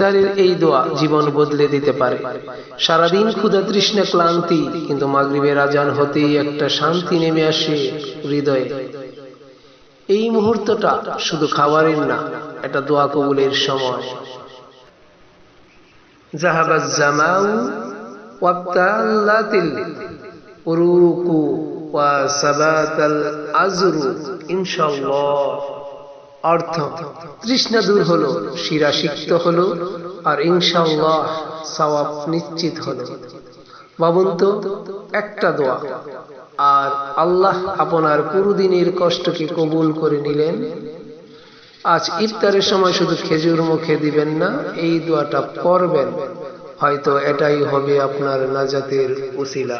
ইফতারের এই দোয়া জীবন বদলে দিতে পারে। সারাদিন ক্ষুধা তৃষ্ণা ক্লান্তি, কিন্তু মাগরিবের আজান হতেই একটা শান্তি নেমে আসে হৃদয়ে। এই মুহূর্তটা শুধু খাবারের না, এটা দোয়া কবুলের সময়। জাহাবাজ জামাউ ওয়াবতাল্লাতিল উরুকু ওয়া সাবাতাল আজরু ইনশাআল্লাহ। অর্থ, তৃষ্ণা দূর হলো, শিরা সিক্ত হলো, আর ইনশাআল্লাহ সওয়াব নিশ্চিত হলো। ভাবুন তো, একটা দোয়া, আর আল্লাহ আপনার পুরো দিনের কষ্টকে কবুল করে নিলেন। আজ ইফতারের সময় শুধু খেজুর মুখে দিবেন না, এই দোয়াটা পড়বেন, হয়তো এটাই হবে আপনার নাজাতের উসিলা।